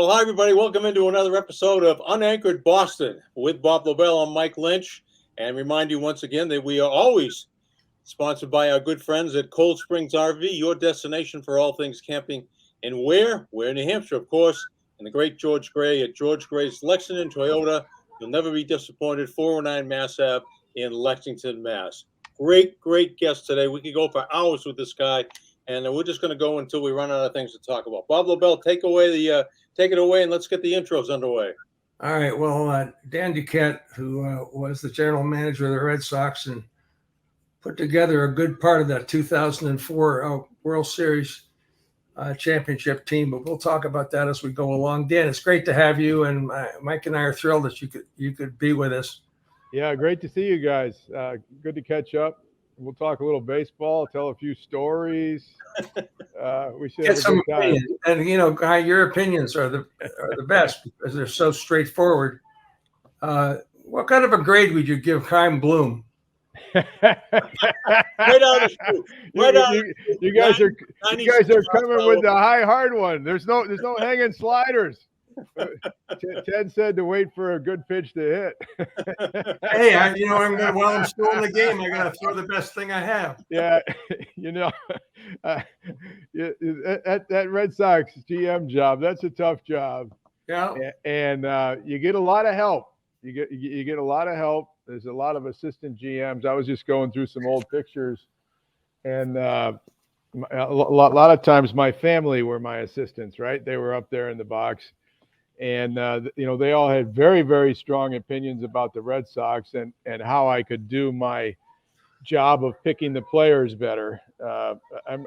Well, hi, everybody. Welcome into another episode of UnAnchored Boston with Bob Lobel. I'm Mike Lynch. And remind you once again that we are always sponsored by our good friends at Cold Springs RV, your destination for all things camping. And where? We're in New Hampshire, of course, and the great George Gray at George Gray's Lexington Toyota. You'll never be disappointed. 409 Mass Ave in Lexington, Mass. Great guest today. We could go for hours with this guy, and we're just going to go until we run out of things to talk about. Bob Lobel, take it away, and let's get the intros underway. All right. Well, Dan Duquette, who was the general manager of the Red Sox and put together a good part of that 2004 World Series championship team, but we'll talk about that as we go along. Dan, it's great to have you, and Mike and I are thrilled that you could be with us. Yeah, great to see you guys. Good to catch up. We'll talk a little baseball, tell a few stories. We should have a good time. Opinions. And Guy, your opinions are the best because they're so straightforward. What kind of a grade would you give Chaim Bloom? Right out of the chute. You guys are coming with the high hard one. There's no hanging sliders. Ted said to wait for a good pitch to hit. Hey, while I'm still in the game, I got to throw the best thing I have. Yeah, that Red Sox GM job, that's a tough job. Yeah, and you get a lot of help. You get a lot of help. There's a lot of assistant GMs. I was just going through some old pictures, and a lot of times my family were my assistants. Right, they were up there in the box. And, they all had very, very strong opinions about the Red Sox and how I could do my job of picking the players better. I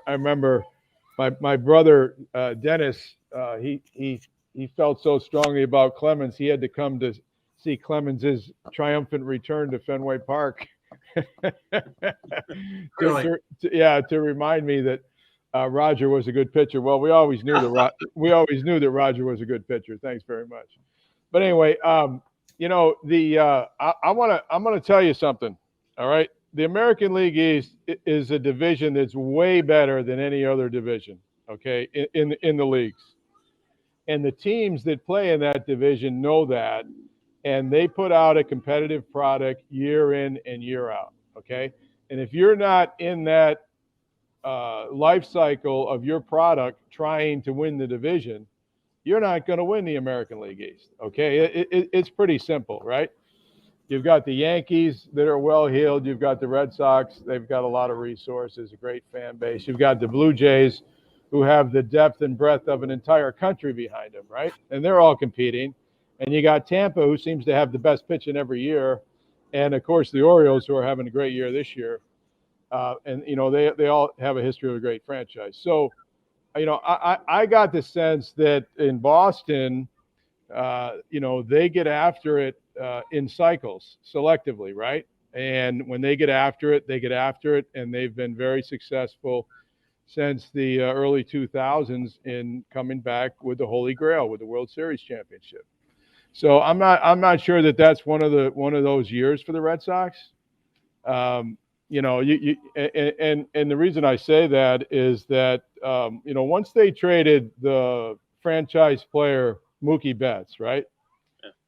remember my brother, Dennis, he felt so strongly about Clemens, he had to come to see Clemens's triumphant return to Fenway Park. Really? to remind me that Roger was a good pitcher. Well, we always knew that Roger was a good pitcher. Thanks very much. But anyway, I'm going to tell you something. All right, the American League East is a division that's way better than any other division. Okay, in the leagues, and the teams that play in that division know that, and they put out a competitive product year in and year out. Okay, and if you're not in that life cycle of your product trying to win the division, you're not going to win the American League East. Okay, it's pretty simple, right? You've got the Yankees that are well-heeled. You've got the Red Sox. They've got a lot of resources, a great fan base. You've got the Blue Jays, who have the depth and breadth of an entire country behind them, right? And they're all competing. And you got Tampa, who seems to have the best pitching every year. And, of course, the Orioles, who are having a great year this year. And they all have a history of a great franchise. So, I got the sense that in Boston, they get after it in cycles selectively, right? And when they get after it, and they've been very successful since the early 2000s in coming back with the Holy Grail, with the World Series championship. So I'm not sure that that's one of those years for the Red Sox. And the reason I say that is that once they traded the franchise player Mookie Betts, right?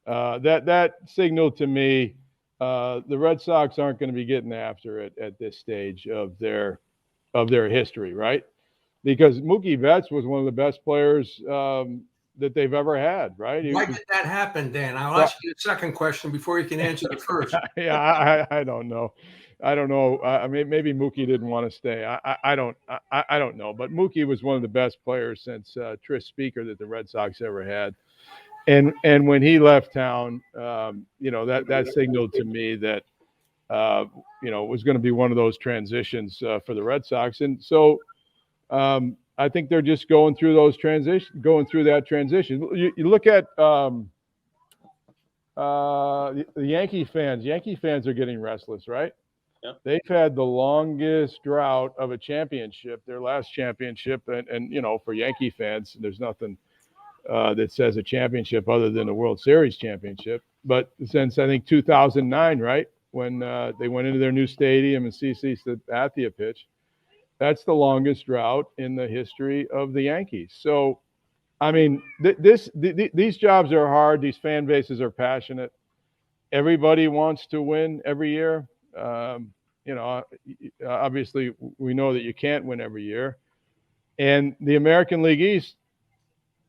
That signaled to me the Red Sox aren't going to be getting after it at this stage of their history, right? Because Mookie Betts was one of the best players that they've ever had, right? Why did that happen, Dan? I'll ask you the second question before you can answer the first. Yeah, I don't know. I mean, maybe Mookie didn't want to stay. I don't know. But Mookie was one of the best players since Tris Speaker that the Red Sox ever had. And when he left town, that signaled to me that it was going to be one of those transitions for the Red Sox. And so I think they're just going through that transition. You look at the Yankee fans. Yankee fans are getting restless, right? Yeah. They've had the longest drought of a championship, their last championship. And for Yankee fans, there's nothing that says a championship other than a World Series championship. But since, I think, 2009, right, when they went into their new stadium and CC Sabathia pitched, that's the longest drought in the history of the Yankees. So I mean, these jobs are hard. These fan bases are passionate. Everybody wants to win every year. Obviously, we know that you can't win every year. And the American League East,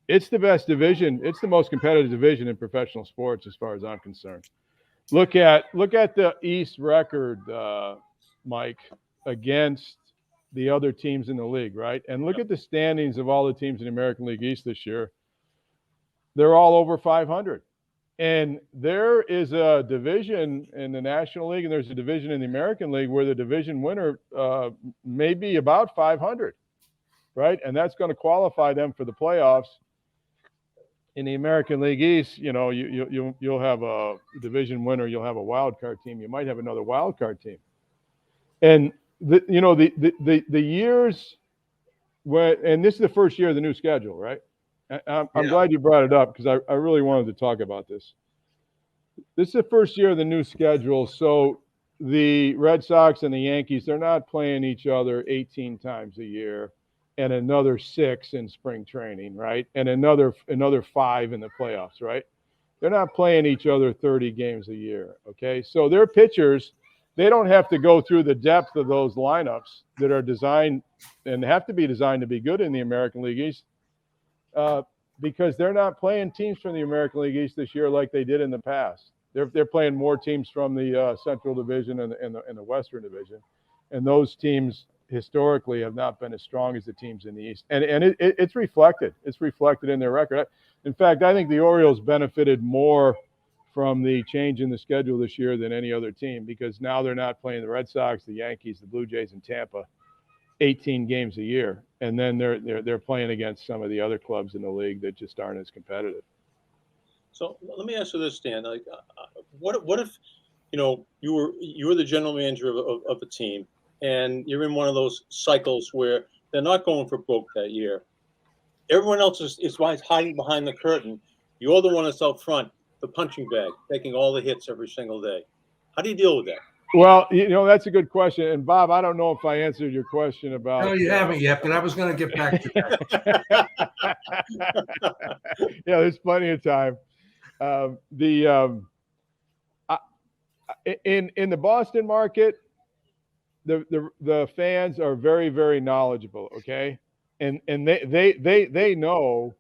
it's the best division. It's the most competitive division in professional sports, as far as I'm concerned. Look at the East record, Mike, against the other teams in the league, right? And look at the standings of all the teams in the American League East this year. They're all over 500. And there is a division in the National League, and there's a division in the American League where the division winner may be about 500, right? And that's going to qualify them for the playoffs. In the American League East, you'll have a division winner, you'll have a wild card team, you might have another wild card team, and the years when, and this is the first year of the new schedule, right? I'm glad you brought it up because I really wanted to talk about this. This is the first year of the new schedule, so the Red Sox and the Yankees, they're not playing each other 18 times a year. And another 6 in spring training, right? And another 5 in the playoffs, right? They're not playing each other 30 games a year, okay? So their pitchers, they don't have to go through the depth of those lineups that are designed and have to be designed to be good in the American League East because they're not playing teams from the American League East this year like they did in the past. They're playing more teams from the Central Division and the Western Division, and those teams historically have not been as strong as the teams in the East. And it's reflected. It's reflected in their record. In fact, I think the Orioles benefited more from the change in the schedule this year than any other team because now they're not playing the Red Sox, the Yankees, the Blue Jays, and Tampa 18 games a year. And then they're playing against some of the other clubs in the league that just aren't as competitive. So let me ask you this, Dan. Like, what if you were the general manager of a team, and you're in one of those cycles where they're not going for broke that year. Everyone else is hiding behind the curtain. You're the one that's out front, the punching bag, taking all the hits every single day. How do you deal with that? Well, that's a good question. And Bob, I don't know if I answered your question about. No, you haven't yet, but I was going to get back to that. Yeah, there's plenty of time. In the Boston market, the fans are very, very knowledgeable, okay? And they know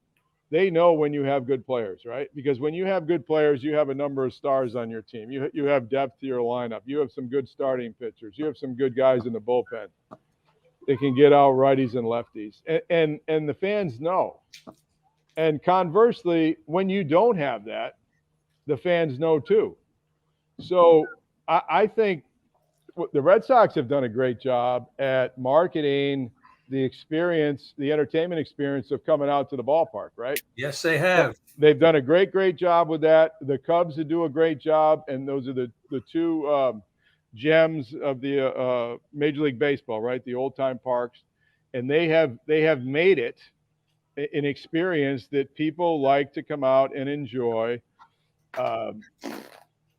when you have good players, right? Because when you have good players, you have a number of stars on your team. You have depth to your lineup. You have some good starting pitchers. You have some good guys in the bullpen. They can get out righties and lefties. And the fans know. And conversely, when you don't have that, the fans know too. So I think the Red Sox have done a great job at marketing the experience, the entertainment experience of coming out to the ballpark, right? Yes, they have. They've done a great job with that. The Cubs do a great job, and those are the two gems of the Major League Baseball, right? The old-time parks. And they have made it an experience that people like to come out and enjoy,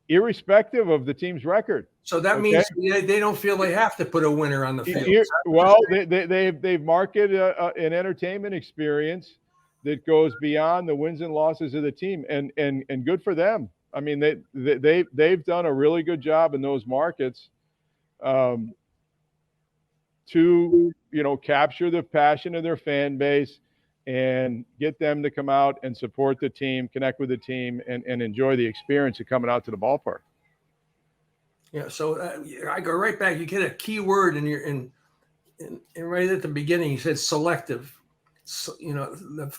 irrespective of the team's record. So that means they don't feel they have to put a winner on the field. Well, they've marketed an entertainment experience that goes beyond the wins and losses of the team, and good for them. I mean, they've done a really good job in those markets to capture the passion of their fan base and get them to come out and support the team, connect with the team, and enjoy the experience of coming out to the ballpark. Yeah, so I go right back. You get a key word in right at the beginning. You said selective. So, the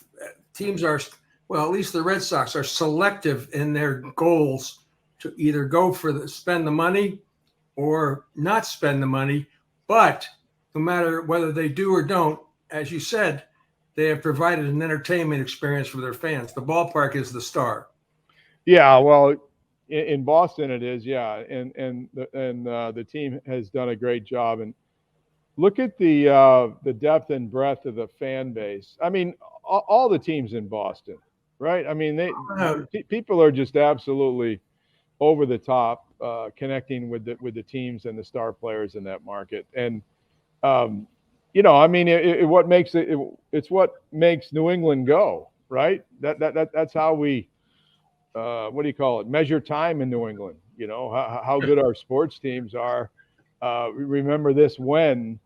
teams are, well, at least the Red Sox are selective in their goals to either go for spend the money or not spend the money. But no matter whether they do or don't, as you said, they have provided an entertainment experience for their fans. The ballpark is the star. Yeah, well, in Boston it is, yeah, and the team has done a great job. And look at the depth and breadth of the fan base. I mean, all the teams in Boston, right? I mean, people are just absolutely over the top, connecting with the teams and the star players in that market. And I mean, it's what makes New England go, right? That's how we what do you call it? Measure time in New England. You know how good our sports teams are. Remember this when,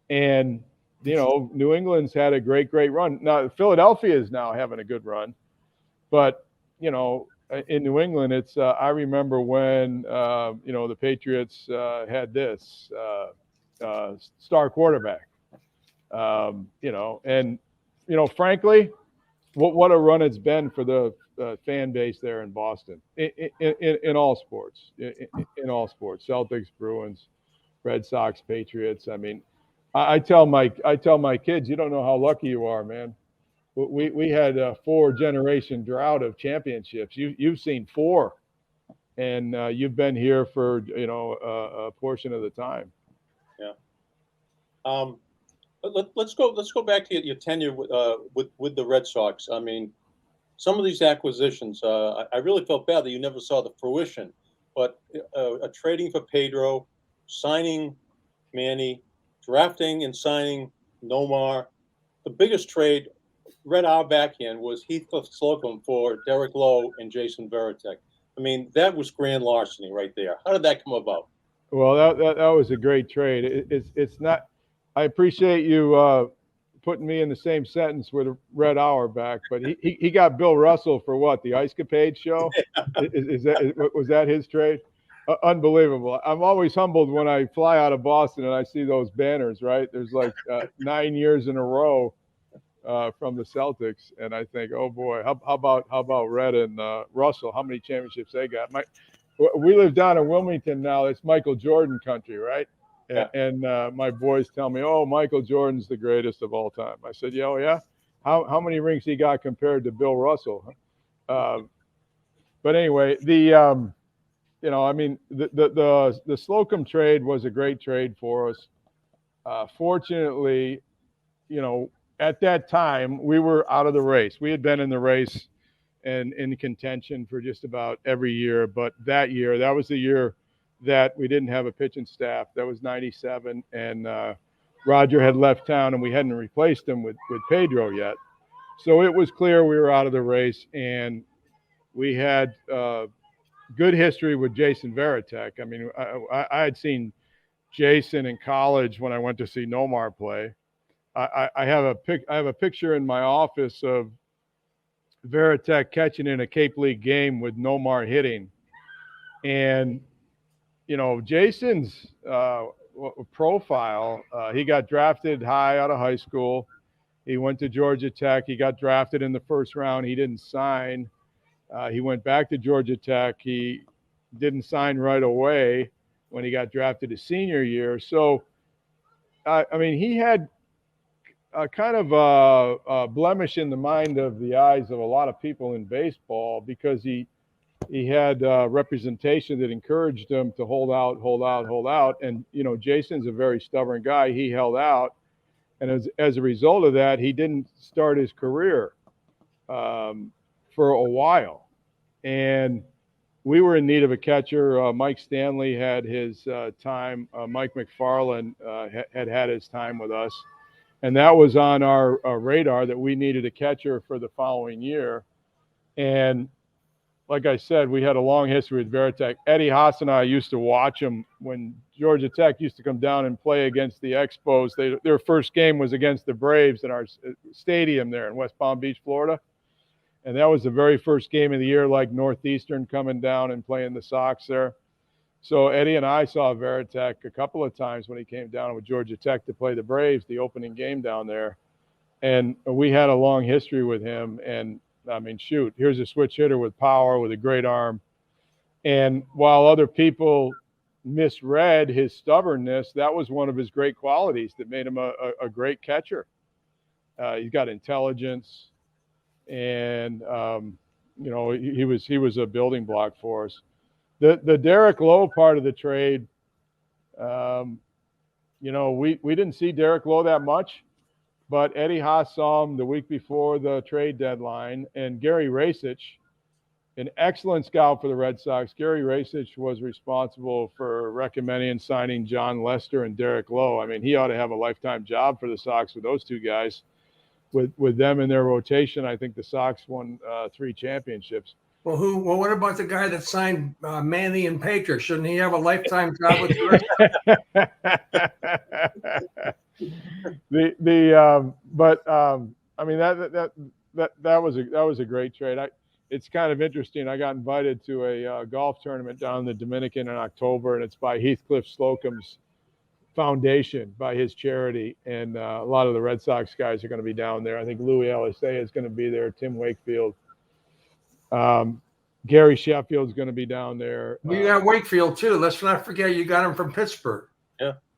and you know New England's had a great run. Now Philadelphia is now having a good run, but you know in New England it's I remember when you know the Patriots had this star quarterback. You know, and you know frankly, what a run it's been for the fan base there in Boston in all sports, in all sports, Celtics, Bruins, Red Sox, Patriots. I mean, I tell my kids, you don't know how lucky you are, man. We had a 4-generation drought of championships. You've seen 4, and you've been here for you know a portion of the time. Yeah. Let's go back to your tenure with the Red Sox. I mean, some of these acquisitions, I really felt bad that you never saw the fruition. But trading for Pedro, signing Manny, drafting and signing Nomar, the biggest trade, read our backhand, was Heathcliff Slocum for Derek Lowe and Jason Veritek. I mean, that was grand larceny right there. How did that come about? Well, that was a great trade. It's not. I appreciate you putting me in the same sentence with Red Auerbach, but he got Bill Russell for what, the Ice Capade show? Was that his trade? Unbelievable. I'm always humbled when I fly out of Boston and I see those banners. Right, there's like 9 years in a row from the Celtics, and I think, oh boy, how about Red and Russell? How many championships they got? We live down in Wilmington now. It's Michael Jordan country, right? Yeah. And my boys tell me, "Oh, Michael Jordan's the greatest of all time." I said, "Yeah, oh yeah. How many rings he got compared to Bill Russell?" But anyway, you know, I mean, the Slocum trade was a great trade for us. Fortunately, you know, at that time we were out of the race. We had been in the race and in contention for just about every year, but that was the year that we didn't have a pitching staff. That was '97, and Roger had left town, and we hadn't replaced him with Pedro yet. So it was clear we were out of the race, and we had good history with Jason Veritek. I mean, I had seen Jason in college when I went to see Nomar play. I have a picture in my office of Veritek catching in a Cape League game with Nomar hitting. And, you know, Jason's profile, he got drafted high out of high school. He went to Georgia Tech. He got drafted in the first round. He didn't sign. He went back to Georgia Tech. He didn't sign right away when he got drafted his senior year. So, I mean, he had kind of a blemish in the mind of the eyes of a lot of people in baseball, because he had representation that encouraged him to hold out. And, you know, Jason's a very stubborn guy. He held out. And as a result of that, he didn't start his career for a while. And we were in need of a catcher. Mike Stanley had his time. Mike McFarland had his time with us. And that was on our radar, that we needed a catcher for the following year. And like I said, we had a long history with Veritek. Eddie Haas and I used to watch him when Georgia Tech used to come down and play against the Expos. Their first game was against the Braves in our stadium there in West Palm Beach, Florida. And that was the very first game of the year, like Northeastern coming down and playing the Sox there. So Eddie and I saw Veritek a couple of times when he came down with Georgia Tech to play the Braves, the opening game down there. And we had a long history with him. And I mean, shoot, here's a switch hitter with power, with a great arm. And while other people misread his stubbornness, that was one of his great qualities that made him a great catcher. He's got intelligence, and you know, he was a building block for us. The Derek Lowe part of the trade, you know, we didn't see Derek Lowe that much, but Eddie Haas saw him the week before the trade deadline, and Gary Racich, an excellent scout for the Red Sox. Gary Racich was responsible for recommending and signing John Lester and Derek Lowe. I mean, he ought to have a lifetime job for the Sox with those two guys. with them in their rotation, I think the Sox won 3 championships. Well, what about the guy that signed Manny and Pater? Shouldn't he have a lifetime job with the Red Sox? I mean that was a great trade. It's kind of interesting. I got invited to a golf tournament down in the Dominican in October, and it's by Heathcliff Slocum's foundation, by his charity, and a lot of the Red Sox guys are going to be down there. I think Louis Ellisay is going to be there, Tim Wakefield. Gary Sheffield's going to be down there. You got Wakefield too. Let's not forget you got him from Pittsburgh.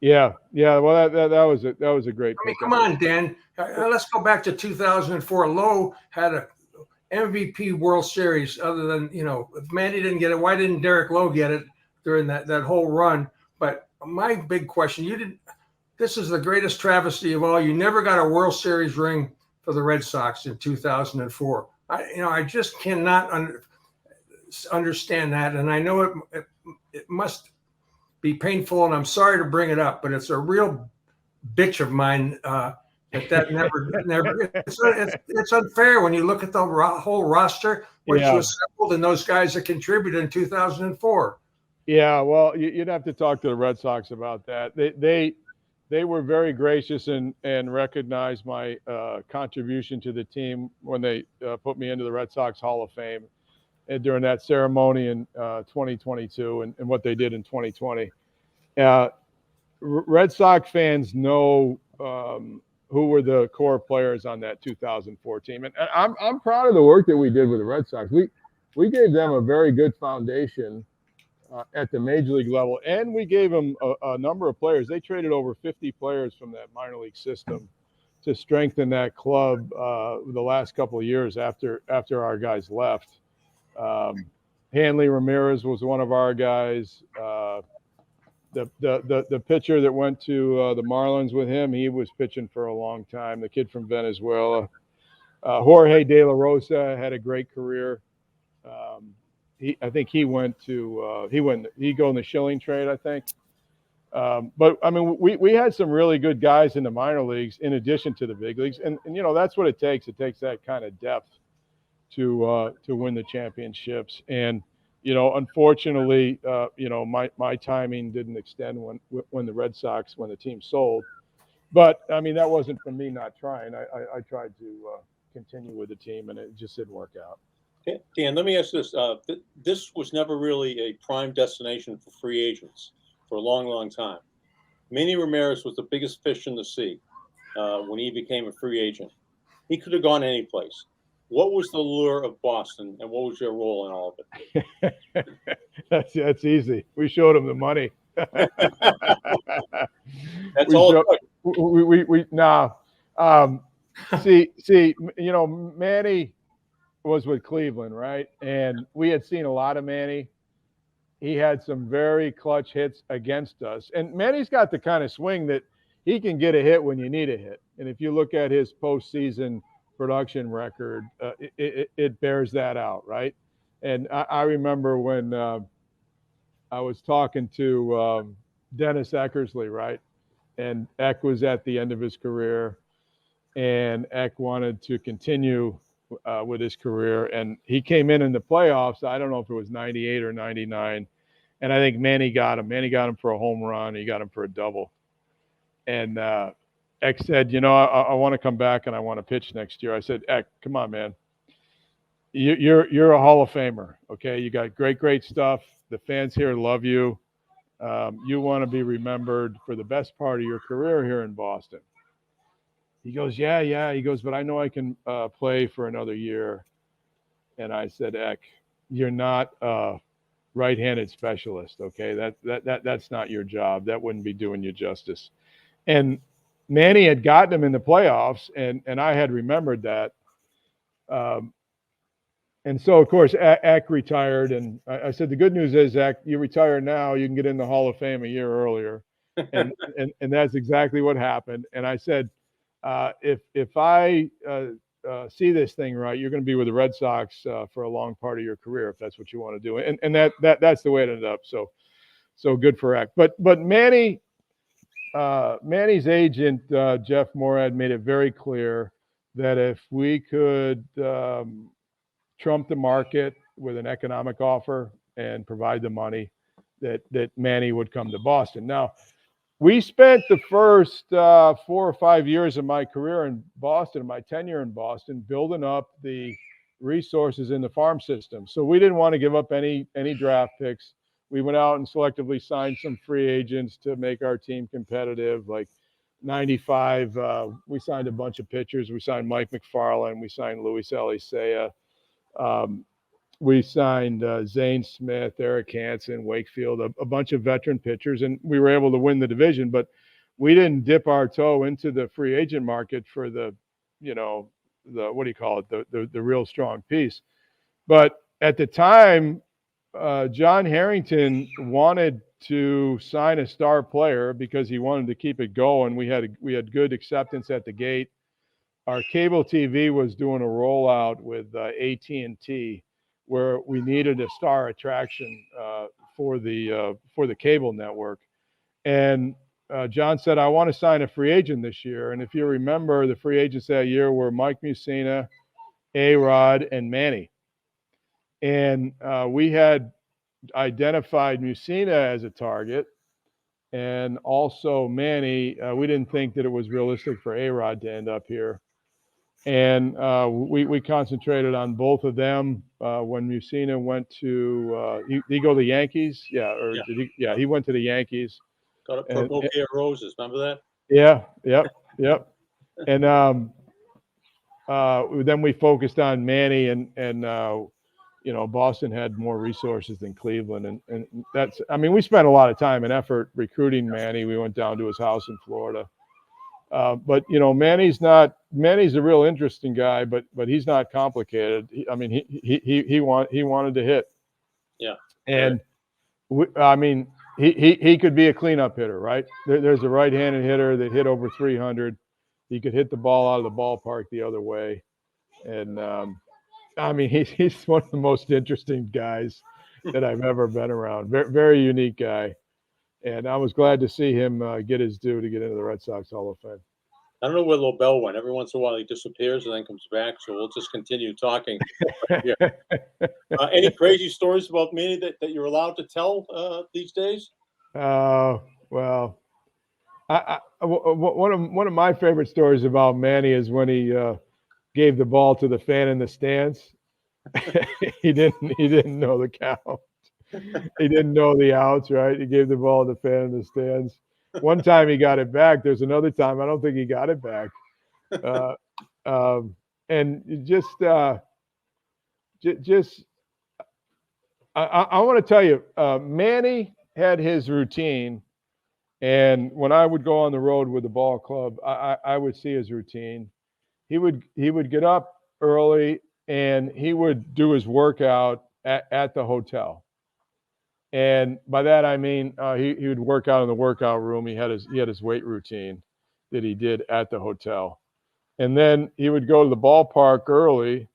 Yeah. Well, that was a great. I mean, come on, Dan. Let's go back to 2004. Lowe had a MVP World Series. Other than if Manny didn't get it, why didn't Derek Lowe get it during that whole run? But my big question: you didn't. This is the greatest travesty of all. You never got a World Series ring for the Red Sox in 2004. I just cannot understand that, and I know it must be painful, and I'm sorry to bring it up, but it's a real bitch of mine that never. It's unfair when you look at the whole roster, what you assembled, and those guys that contributed in 2004. Yeah, well, you'd have to talk to the Red Sox about that. They were very gracious and recognized my contribution to the team when they put me into the Red Sox Hall of Fame during that ceremony in 2022 and what they did in 2020. Red Sox fans know who were the core players on that 2004 team, and I'm proud of the work that we did with the Red Sox. We gave them a very good foundation at the major league level, and we gave them a number of players. They traded over 50 players from that minor league system to strengthen that club the last couple of years after our guys left. Hanley Ramirez was one of our guys. The pitcher that went to the Marlins with him, he was pitching for a long time. The kid from Venezuela, Jorge De La Rosa, had a great career. I think he went to he go in the Schilling trade, I think. But I mean, we had some really good guys in the minor leagues in addition to the big leagues, and that's what it takes. It takes that kind of depth to win the championships. And unfortunately, my timing didn't extend when the Red Sox, when the team sold. But I mean, that wasn't from me not trying. I tried to continue with the team, and it just didn't work out. Dan, let me ask this. This was never really a prime destination for free agents for a long, long time. Manny Ramirez was the biggest fish in the sea when he became a free agent. He could have gone any place. What was the lure of Boston, and what was your role in all of it? That's easy. We showed him the money. That's all. See, Manny was with Cleveland, right? And we had seen a lot of Manny. He had some very clutch hits against us. And Manny's got the kind of swing that he can get a hit when you need a hit. And if you look at his postseason production record, it bears that out, right? And I remember when I was talking to Dennis Eckersley, right? And Eck was at the end of his career, and Eck wanted to continue with his career, and he came in the playoffs. I don't know if it was 98 or 99, and I think Manny got him. Manny got him for a home run. He got him for a double. And Eck said, I want to come back and I want to pitch next year. I said, Eck, come on, man. You're a Hall of Famer, okay? You got great stuff. The fans here love you. You want to be remembered for the best part of your career here in Boston. He goes, yeah. He goes, but I know I can play for another year. And I said, Eck, you're not a right-handed specialist, okay? That's not your job. That wouldn't be doing you justice. And Manny had gotten him in the playoffs, and I had remembered that. And so, of course, Eck retired. And I said, the good news is, Eck, you retire now, you can get in the Hall of Fame a year earlier. And that's exactly what happened. And I said, if I see this thing right, you're going to be with the Red Sox for a long part of your career, if that's what you want to do. And that's the way it ended up. So good for Eck. But Manny's agent, Jeff Morad, made it very clear that if we could trump the market with an economic offer and provide the money, that Manny would come to Boston. Now, we spent the first 4 or 5 years of my career in Boston, my tenure in Boston, building up the resources in the farm system. So we didn't want to give up any draft picks. We went out and selectively signed some free agents to make our team competitive. Like 95, we signed a bunch of pitchers. We signed Mike McFarland. We signed Luis Elisea. We signed Zane Smith, Eric Hansen, Wakefield, a bunch of veteran pitchers, and we were able to win the division. But we didn't dip our toe into the free agent market for the what do you call it, the real strong piece. But at the time, John Harrington wanted to sign a star player because he wanted to keep it going. We had good acceptance at the gate. Our cable TV was doing a rollout with AT&T, where we needed a star attraction for the cable network. And John said, I want to sign a free agent this year. And if you remember, the free agents that year were Mike Mussina, A-Rod, and Manny. And we had identified Mussina as a target, and also Manny. We didn't think that it was realistic for A-Rod to end up here. And we concentrated on both of them. When Mussina went to, did he go to the Yankees? Yeah, he went to the Yankees. Got a bouquet of roses. Remember that? Yeah, yep. And then we focused on Manny, and Boston had more resources than Cleveland, and that's. I mean, we spent a lot of time and effort recruiting Manny. We went down to his house in Florida. But Manny's a real interesting guy, but he's not complicated. He wanted to hit. Yeah. And he could be a cleanup hitter, right? There's a right-handed hitter that hit over 300. He could hit the ball out of the ballpark the other way. And he's one of the most interesting guys that I've ever been around. Very, very unique guy. And I was glad to see him get his due to get into the Red Sox Hall of Fame. I don't know where Lobel went. Every once in a while he disappears and then comes back. So we'll just continue talking. Any crazy stories about Manny that you're allowed to tell these days? Well, one of my favorite stories about Manny is when he gave the ball to the fan in the stands. he didn't know the count. He didn't know the outs, right? He gave the ball to the fan in the stands. One time he got it back. There's another time I don't think he got it back. And I want to tell you, Manny had his routine, and when I would go on the road with the ball club, I would see his routine. He would get up early and he would do his workout at the hotel. And by that I mean he would work out in the workout room. He had his weight routine that he did at the hotel, and then he would go to the ballpark early.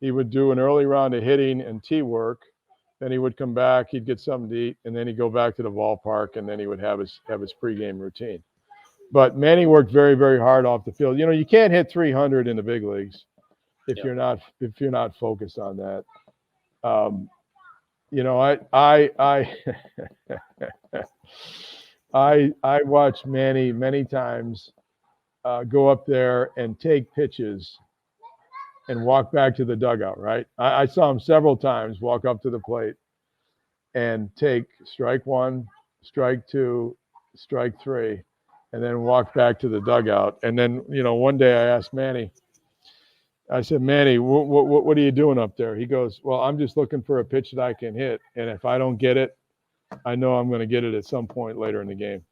He would do an early round of hitting and tee work. Then he would come back. He'd get something to eat, and then he'd go back to the ballpark, and then he would have his pregame routine. But Manny worked very, very hard off the field. You can't hit 300 in the big leagues if you're not focused on that. I watched Manny many times go up there and take pitches and walk back to the dugout, right? I saw him several times walk up to the plate and take strike one, strike two, strike three, and then walk back to the dugout. And then, one day I asked Manny, I said, Manny, what are you doing up there? He goes, well, I'm just looking for a pitch that I can hit. And if I don't get it, I know I'm going to get it at some point later in the game.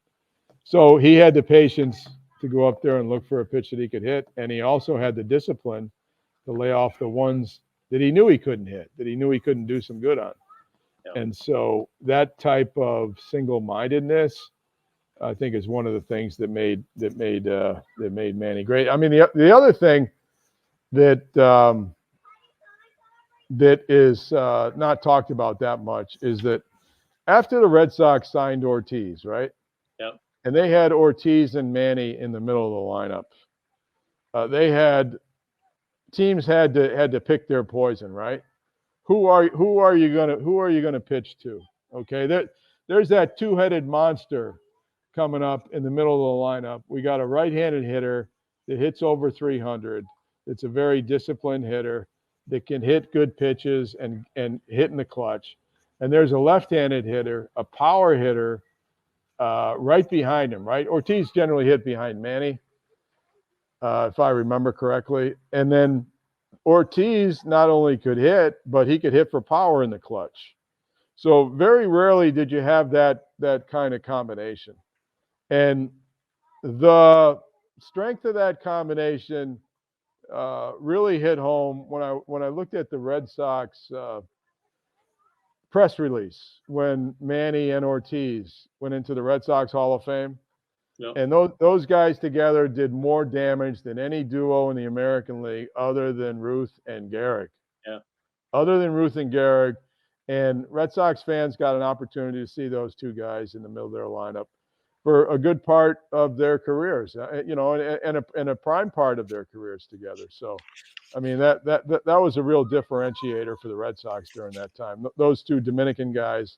So he had the patience to go up there and look for a pitch that he could hit. And he also had the discipline to lay off the ones that he knew he couldn't hit, that he knew he couldn't do some good on. Yeah. And so that type of single-mindedness, I think, is one of the things that made Manny great. I mean, the other thing that is not talked about that much is that after the Red Sox signed Ortiz, right? Yeah. And they had Ortiz and Manny in the middle of the lineup. They had teams had to pick their poison, right? Who are you gonna pitch to? Okay, there's that two-headed monster coming up in the middle of the lineup. We got a right-handed hitter that hits over 300. It's a very disciplined hitter that can hit good pitches and hit in the clutch. And there's a left-handed hitter, a power hitter, right behind him. Right, Ortiz generally hit behind Manny, if I remember correctly. And then Ortiz not only could hit, but he could hit for power in the clutch. So very rarely did you have that kind of combination. And the strength of that combination really hit home when I looked at the Red Sox press release when Manny and Ortiz went into the Red Sox Hall of Fame. Yep. And those guys together did more damage than any duo in the American League other than Ruth and Gehrig. Yeah. Other than Ruth and Gehrig. And Red Sox fans got an opportunity to see those two guys in the middle of their lineup for a good part of their careers, and a prime part of their careers together. So, I mean, that was a real differentiator for the Red Sox during that time. Those two Dominican guys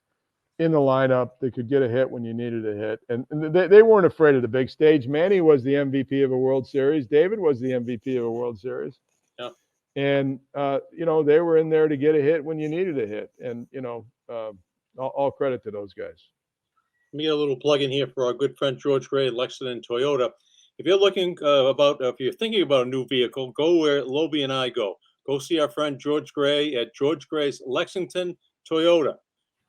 in the lineup that could get a hit when you needed a hit. And they weren't afraid of the big stage. Manny was the MVP of a World Series. David was the MVP of a World Series. Yeah. And, they were in there to get a hit when you needed a hit. And, all credit to those guys. Let me get a little plug in here for our good friend George Gray at Lexington Toyota. If you're looking if you're thinking about a new vehicle, go where Lobel and I go. Go see our friend George Gray at George Gray's Lexington Toyota.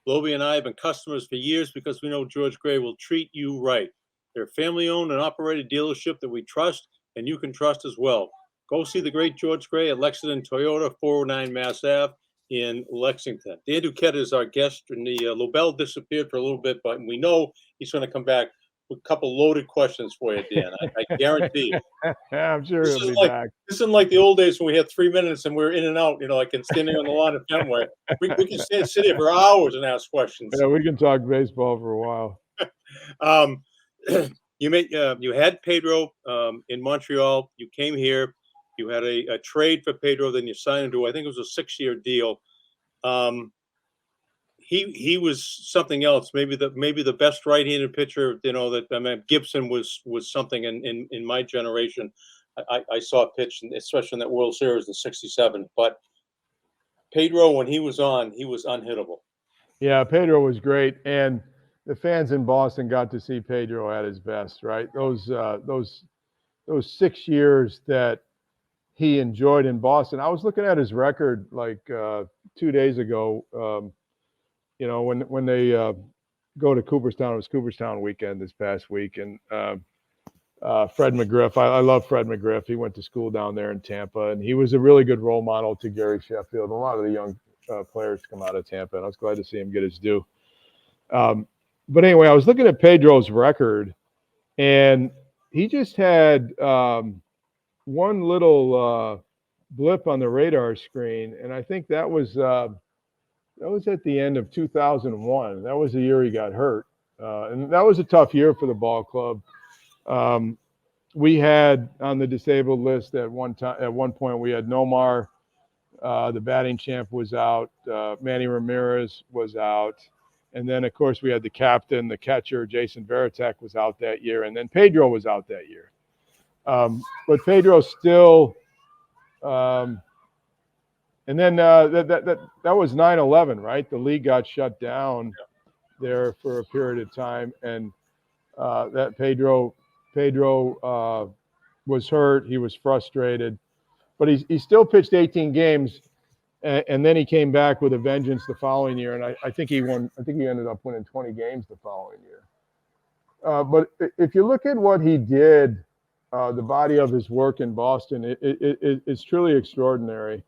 Lobel and I have been customers for years because we know George Gray will treat you right. They're a family-owned and operated dealership that we trust, and you can trust as well. Go see the great George Gray at Lexington Toyota, 409 Mass Ave in Lexington. Dan Duquette is our guest, and the Lobel disappeared for a little bit, but we know he's going to come back with a couple loaded questions for you, Dan. I guarantee you. I'm sure he'll be back. This isn't like the old days when we had 3 minutes and we were in and out, like standing on the lawn at Fenway. We can sit here for hours and ask questions. Yeah, we can talk baseball for a while. You had Pedro in Montreal. You came here. You had a trade for Pedro, then you signed him to, I think it was a 6-year deal. He was something else. Maybe the best right-handed pitcher. Gibson was something in my generation. I saw a pitch, especially in that World Series in '67. But Pedro, when he was on, he was unhittable. Yeah, Pedro was great, and the fans in Boston got to see Pedro at his best. Right, those 6 years that he enjoyed in Boston. I was looking at his record like 2 days ago. When they go to Cooperstown, it was Cooperstown weekend this past week, and Fred McGriff. I love Fred McGriff. He went to school down there in Tampa, and he was a really good role model to Gary Sheffield. A lot of the young players come out of Tampa, and I was glad to see him get his due. But anyway, I was looking at Pedro's record, and he just had one little blip on the radar screen, and I think that was at the end of 2001. That was the year he got hurt, and that was a tough year for the ball club. We had on the disabled list at one point we had Nomar, the batting champ, was out. Manny Ramirez was out, and then of course we had the captain, the catcher, Jason Varitek was out that year, and then Pedro was out that year. But Pedro still, and then that was 9/11, right? The league got shut down there for a period of time, and that Pedro was hurt. He was frustrated, but he still pitched 18 games, and then he came back with a vengeance the following year, and I think he won. I think he ended up winning 20 games the following year. But if you look at what he did, the body of his work in Boston, it's truly extraordinary.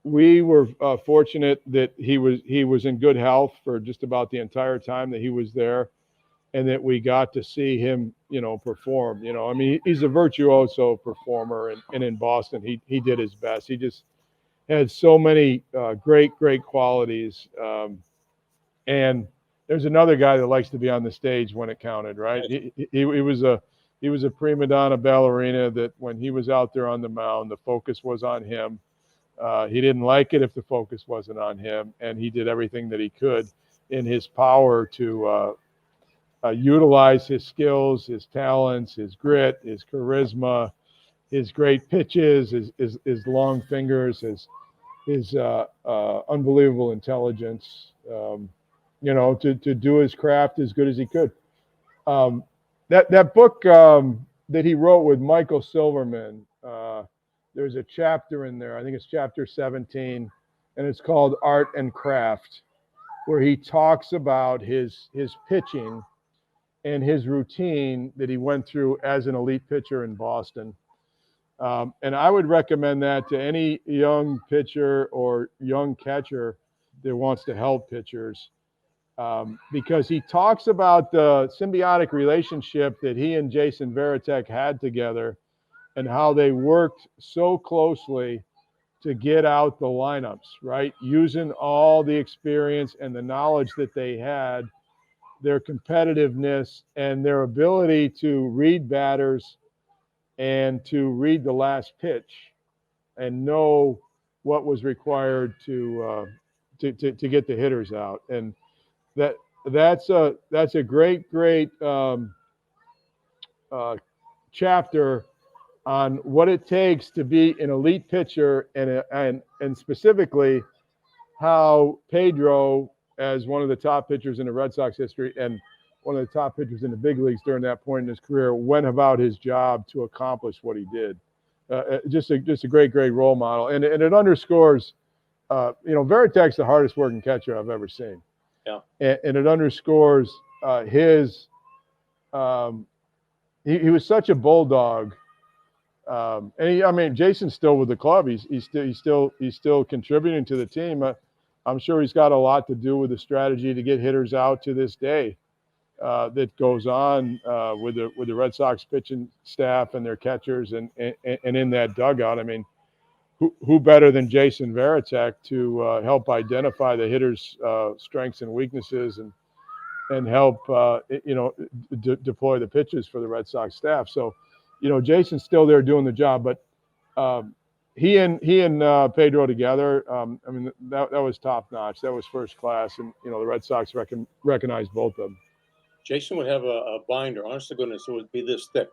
We were fortunate that he was in good health for just about the entire time that he was there, and that we got to see him, perform. I mean, he's a virtuoso performer, and in Boston, he did his best. He just had so many great qualities. And there's another guy that likes to be on the stage when it counted, right? He was a he was a prima donna ballerina that when he was out there on the mound, the focus was on him. He didn't like it if the focus wasn't on him, and he did everything that he could in his power to utilize his skills, his talents, his grit, his charisma, his great pitches, his long fingers, his unbelievable intelligence, to do his craft as good as he could. That book that he wrote with Michael Silverman, there's a chapter in there, I think it's chapter 17, and it's called Art and Craft, where he talks about his pitching and his routine that he went through as an elite pitcher in Boston. And I would recommend that to any young pitcher or young catcher that wants to help pitchers, because he talks about the symbiotic relationship that he and Jason Varitek had together and how they worked so closely to get out the lineups, right? Using all the experience and the knowledge that they had, their competitiveness and their ability to read batters and to read the last pitch and know what was required to get the hitters out. And that's a great chapter on what it takes to be an elite pitcher, and specifically how Pedro, as one of the top pitchers in the Red Sox history and one of the top pitchers in the big leagues during that point in his career, went about his job to accomplish what he did. Just a great role model, and it underscores, Varitek's the hardest working catcher I've ever seen. Yeah, and it underscores his. He was such a bulldog. And Jason's still with the club. He's still contributing to the team. I'm sure he's got a lot to do with the strategy to get hitters out to this day. That goes on with the Red Sox pitching staff and their catchers and in that dugout. I mean, who better than Jason Varitek to help identify the hitters' strengths and weaknesses and help deploy the pitches for the Red Sox staff. So, Jason's still there doing the job, but he and Pedro together, that was top notch. That was first class, and the Red Sox recognized both of them. Jason would have a binder. Honest to goodness, it would be this thick.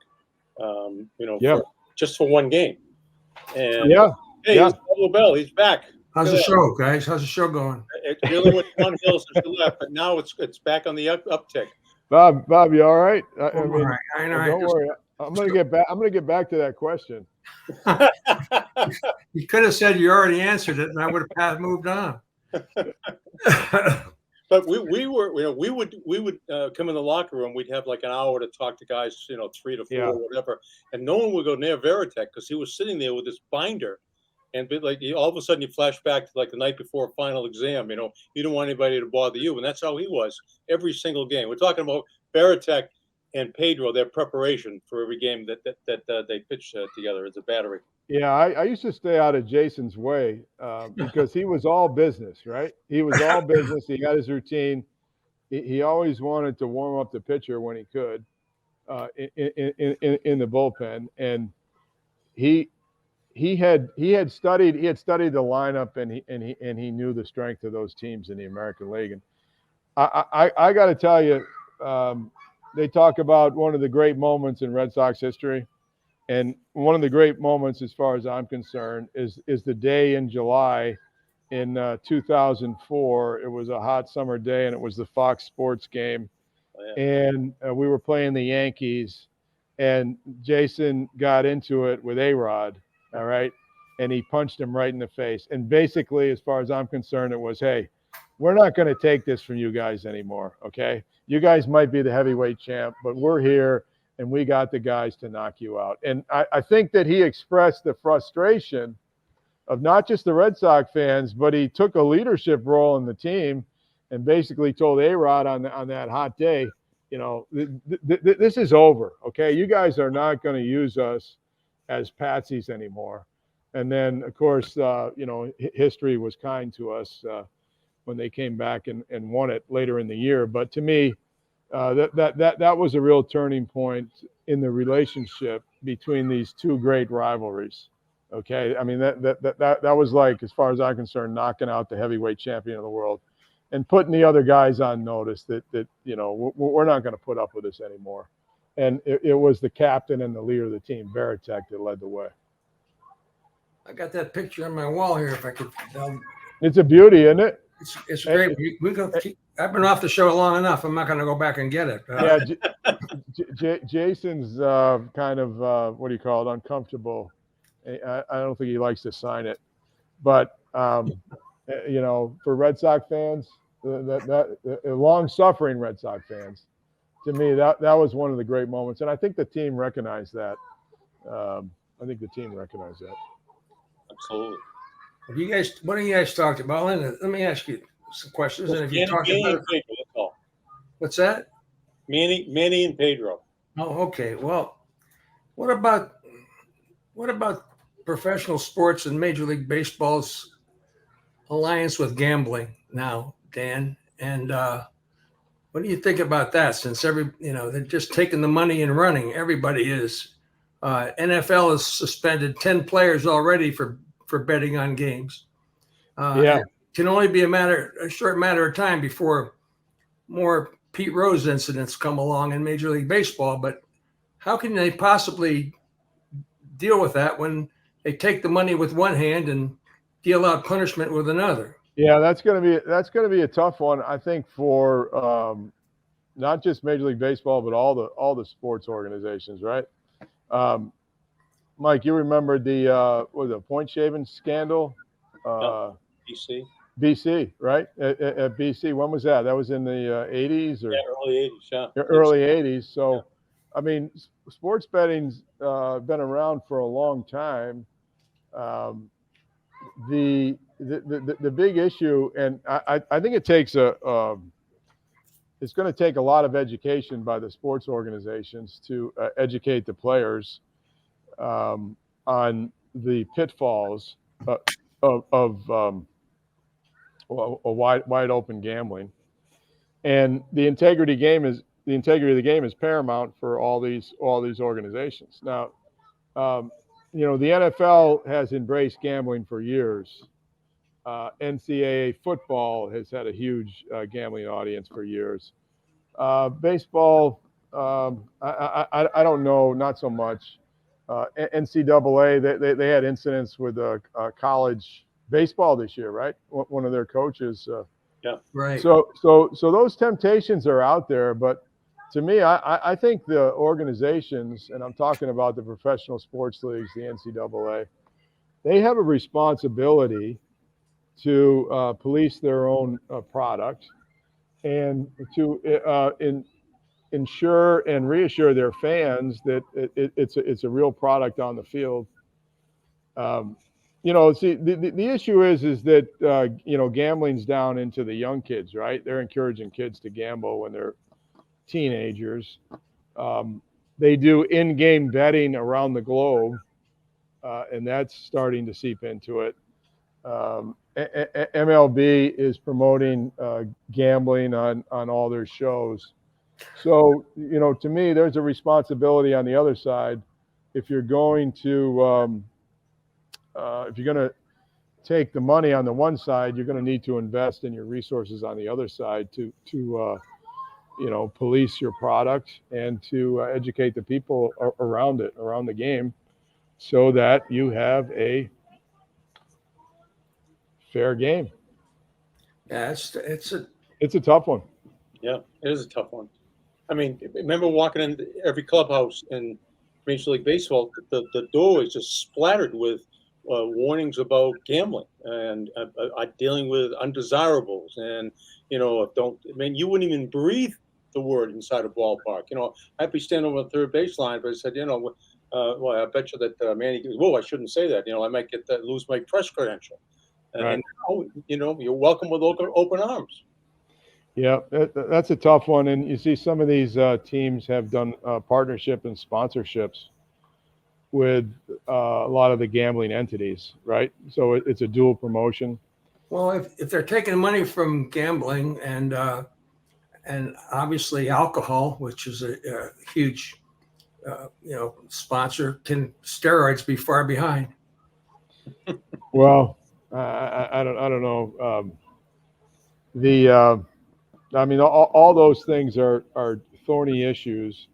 Just for one game. And here's Lobel. He's back. How's the show, guys? How's the show going? It really went downhill since you left, but now it's back on the uptick. Bob, you all right? All right. Don't worry. I'm gonna get back to that question. You could have said you already answered it, and I would have moved on. But we would come in the locker room. We'd have like an hour to talk to guys, 3 to 4 or whatever, and no one would go near Varitek because he was sitting there with this binder, and all of a sudden you flash back to like the night before a final exam. You don't want anybody to bother you, and that's how he was every single game. We're talking about Varitek and Pedro, their preparation for every game that they pitched together as a battery. Yeah, I used to stay out of Jason's way because he was all business, right? He was all business. He had his routine. He always wanted to warm up the pitcher when he could in the bullpen, and he had studied the lineup, and he knew the strength of those teams in the American League. And I got to tell you, they talk about one of the great moments in Red Sox history. And one of the great moments, as far as I'm concerned, is the day in July in 2004. It was a hot summer day, and it was the Fox Sports game. Oh, yeah. And we were playing the Yankees, and Jason got into it with A-Rod, all right? And he punched him right in the face. And basically, as far as I'm concerned, it was, hey, we're not going to take this from you guys anymore, okay? You guys might be the heavyweight champ, but we're here. And we got the guys to knock you out. And I think that he expressed the frustration of not just the Red Sox fans, but he took a leadership role in the team and basically told A-Rod on that hot day, this is over, okay? You guys are not going to use us as patsies anymore. And then, of course, history was kind to us when they came back and won it later in the year. But to me, that was a real turning point in the relationship between these two great rivalries. Okay, I mean that was like, as far as I'm concerned, knocking out the heavyweight champion of the world, and putting the other guys on notice that we're not going to put up with this anymore. And it was the captain and the leader of the team, Baratek, that led the way. I got that picture on my wall here. If I could, It's a beauty, isn't it? it's great. We go. I've been off the show long enough. I'm not going to go back and get it. Yeah, Jason's kind of what do you call it? Uncomfortable. I don't think he likes to sign it, but for Red Sox fans, that long-suffering Red Sox fans, to me that was one of the great moments, and I think the team recognized that. Absolutely. What have you guys talked about? Let me ask you some questions. And if you talk about Pedro, that's all. What's that? Manny and Pedro. Oh, okay. Well, what about professional sports and Major League Baseball's alliance with gambling now, Dan? And what do you think about that? Since they're just taking the money and running. Everybody is. NFL has suspended 10 players already for betting on games. It can only be a short matter of time before more Pete Rose incidents come along in Major League Baseball. But how can they possibly deal with that when they take the money with one hand and deal out punishment with another? Yeah, that's going to be a tough one, I think, for not just Major League Baseball, but all the sports organizations, right? Mike, you remember the point shaving scandal? BC, right? At BC, when was that? That was in the 80s or early 80s, yeah. Early 80s. So, I mean, sports betting's been around for a long time. The big issue, and I think it takes it's going to take a lot of education by the sports organizations to educate the players on the pitfalls of wide open gambling, and the integrity of the game is paramount for all these organizations. Now, the NFL has embraced gambling for years. NCAA football has had a huge gambling audience for years. Baseball, I don't know, not so much. NCAA, they had incidents with college baseball this year, right? One of their coaches. Yeah. Right. So those temptations are out there, but to me, I think the organizations, and I'm talking about the professional sports leagues, the NCAA, they have a responsibility to police their own product and to ensure and reassure their fans that it's a real product on the field. See, the issue is that gambling's down into the young kids, right? They're encouraging kids to gamble when they're teenagers. They do in-game betting around the globe, and that's starting to seep into it. MLB is promoting gambling on all their shows. So, to me, there's a responsibility on the other side. If you're going to take the money on the one side, you're going to need to invest in your resources on the other side to police your product and to educate the people around the game, so that you have a fair game. Yeah, it's a tough one. Yeah, it is a tough one. I mean, remember walking in every clubhouse in Major League Baseball, the door is just splattered with warnings about gambling and dealing with undesirables, and you wouldn't even breathe the word inside a ballpark. I'd be standing over the third baseline, but I said, well, I bet you that Manny goes, whoa, I shouldn't say that. I might lose my press credential. Right. And you're welcome with open arms. Yeah, that's a tough one. And you see some of these teams have done partnership and sponsorships with a lot of the gambling entities, right? So it's a dual promotion. Well, if they're taking money from gambling and obviously alcohol, which is a huge sponsor, can steroids be far behind? Well, I don't know. I mean, all those things are thorny issues.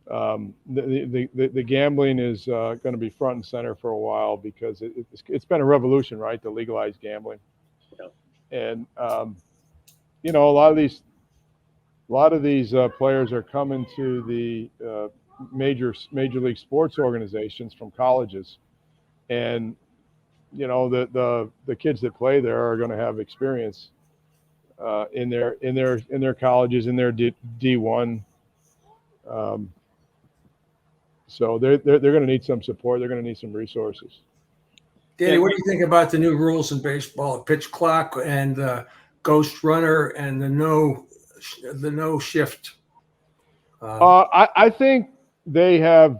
The gambling is going to be front and center for a while because it's been a revolution, right, to legalize gambling. Yeah. And a lot of these players are coming to the major league sports organizations from colleges, and the kids that play there are going to have experience in their colleges, in their D1. So they're going to need some support. They're going to need some resources. Danny, what do you think about the new rules in baseball, pitch clock and the ghost runner and the no shift? I think they have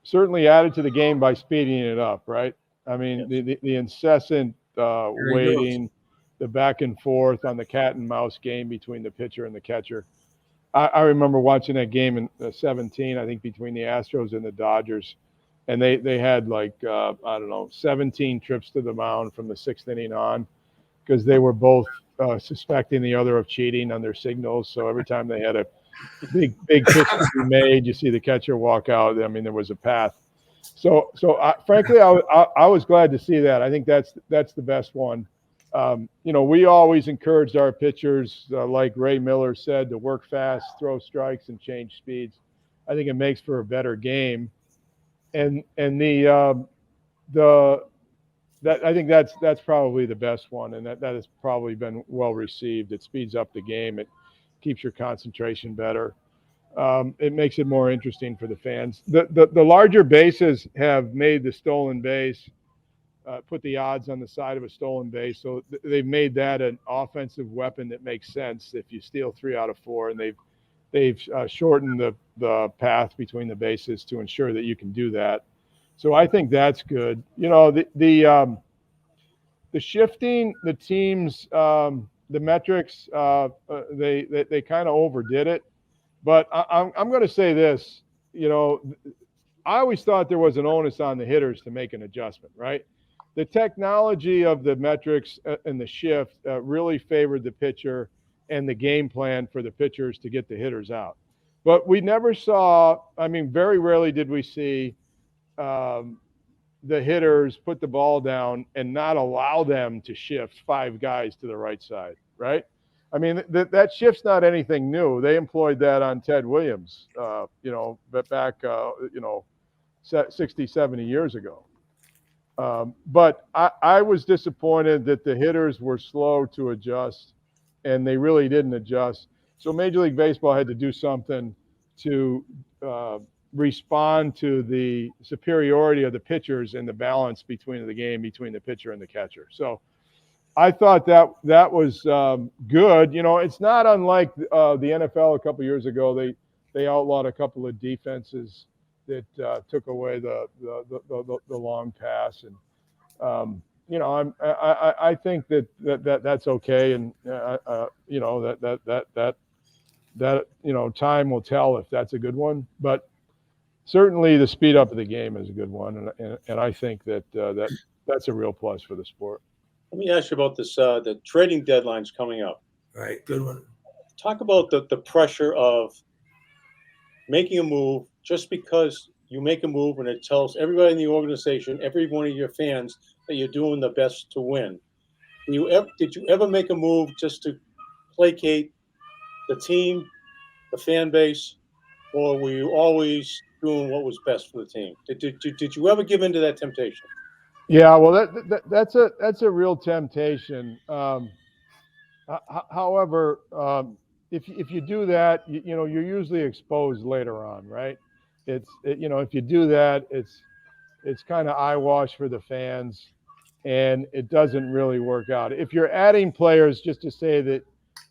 certainly added to the game by speeding it up, right? I mean, yes. the incessant waiting, the back and forth on the cat and mouse game between the pitcher and the catcher. I remember watching that game in 17, I think, between the Astros and the Dodgers. And they had 17 trips to the mound from the 6th inning on because they were both suspecting the other of cheating on their signals. So every time they had a big pitch to be made, you see the catcher walk out. I mean, there was a path. So frankly, I was glad to see that. I think that's the best one. We always encouraged our pitchers, like Ray Miller said, to work fast, throw strikes, and change speeds. I think it makes for a better game. And I think that's probably the best one, and that has probably been well received. It speeds up the game. It keeps your concentration better. It makes it more interesting for the fans. The larger bases have made the stolen base, put the odds on the side of a stolen base. So they've made that an offensive weapon that makes sense if you steal 3 out of 4, and they've shortened the path between the bases to ensure that you can do that. So I think that's good. The shifting, the teams, the metrics, they kind of overdid it. But I'm going to say this. I always thought there was an onus on the hitters to make an adjustment, right? The technology of the metrics and the shift really favored the pitcher and the game plan for the pitchers to get the hitters out. But we never saw, very rarely did we see the hitters put the ball down and not allow them to shift 5 guys to the right side, right? That shift's not anything new. They employed that on Ted Williams, back 60, 70 years ago. But I was disappointed that the hitters were slow to adjust, and they really didn't adjust. So Major League Baseball had to do something to respond to the superiority of the pitchers and the balance between the game between the pitcher and the catcher. So I thought that was good. It's not unlike the NFL a couple years ago. They outlawed a couple of defenses that took away the long pass, and I think that's okay, and that time will tell if that's a good one. But certainly the speed up of the game is a good one, and I think that's a real plus for the sport. Let me ask you about this. The trading deadline's coming up. Right, good one. Talk about the pressure of making a move just because you make a move and it tells everybody in the organization, every one of your fans, that you're doing the best to win. Did you ever make a move just to placate the team, the fan base, or were you always doing what was best for the team? Did you ever give in to that temptation? Yeah, well, that's a real temptation. However, if you do that, you're usually exposed later on, right? If you do that, it's kind of eyewash for the fans, and it doesn't really work out. If you're adding players just to say that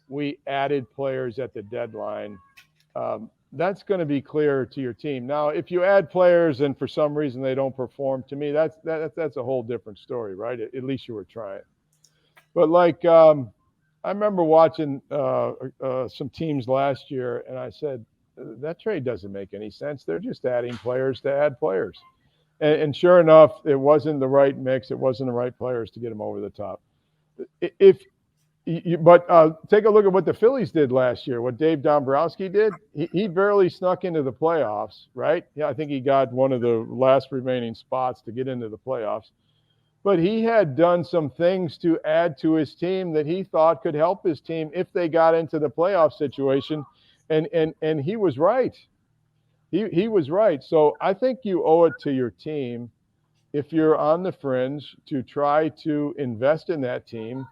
we added players at the deadline, that's going to be clear to your team. Now, if you add players and for some reason they don't perform, to me, that's a whole different story, right? At least you were trying. But I remember watching some teams last year, and I said, that trade doesn't make any sense. They're just adding players to add players. And sure enough, it wasn't the right mix. It wasn't the right players to get them over the top. But take a look at what the Phillies did last year, what Dave Dombrowski did. He barely snuck into the playoffs, right? Yeah, I think he got one of the last remaining spots to get into the playoffs. But he had done some things to add to his team that he thought could help his team if they got into the playoff situation. And he was right. He was right. So I think you owe it to your team, if you're on the fringe, to try to invest in that team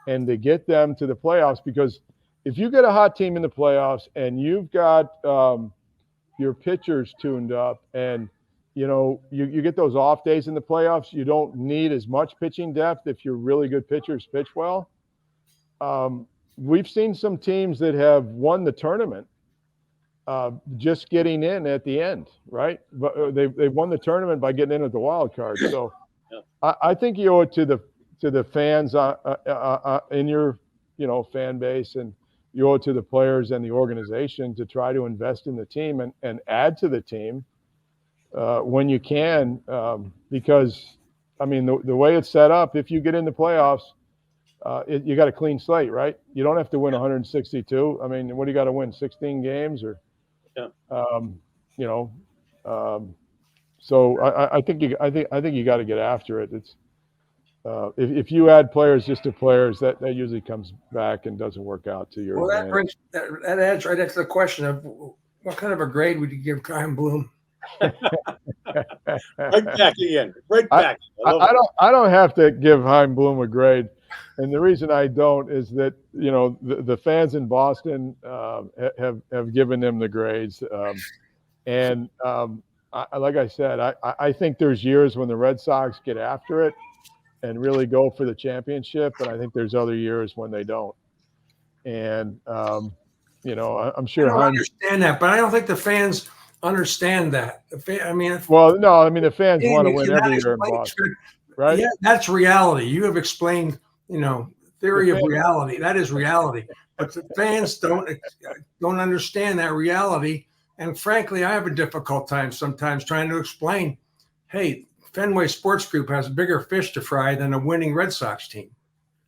and to get them to the playoffs. Because if you get a hot team in the playoffs and you've got your pitchers tuned up and you get those off days in the playoffs, you don't need as much pitching depth if your really good pitchers pitch well. We've seen some teams that have won the tournament just getting in at the end, right? But they won the tournament by getting in at the wild card. So yeah. I think you owe it to the fans in your fan base, and you owe it to the players and the organization to try to invest in the team and add to the team when you can, because I mean the way it's set up, if you get in the playoffs, you got a clean slate, right? You don't have to win 162. I mean, what do you got to win? 16 games or? Yeah. So I think you got to get after it. It's if you add players just to players, that usually comes back and doesn't work out to your. Well, that adds right into the question of what kind of a grade would you give Chaim Bloom? Right back again. Right back. I don't have to give Chaim Bloom a grade. And the reason I don't is that, the fans in Boston have given them the grades. Like I said, I think there's years when the Red Sox get after it and really go for the championship. And I think there's other years when they don't. And, I'm sure. I don't understand that, but I don't think the fans understand that. The fans want to win every year in Boston, right? Yeah, that's reality. You have explained, theory of reality. That is reality. But the fans don't understand that reality. And frankly, I have a difficult time sometimes trying to explain, hey, Fenway Sports Group has bigger fish to fry than a winning Red Sox team.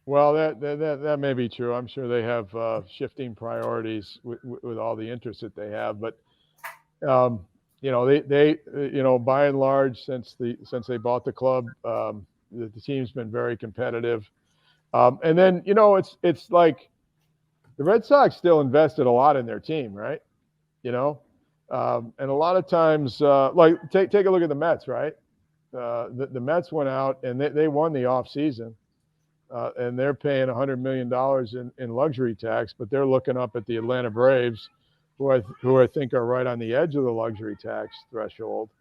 Well, that may be true. I'm sure they have shifting priorities with all the interest that they have. But, they by and large, since they bought the club, the team's been very competitive. And then, it's like the Red Sox still invested a lot in their team, right? And a lot of times, like take a look at the Mets, right? The Mets went out and they won the offseason, and they're paying $100 million in luxury tax, but they're looking up at the Atlanta Braves, who I think are right on the edge of the luxury tax threshold.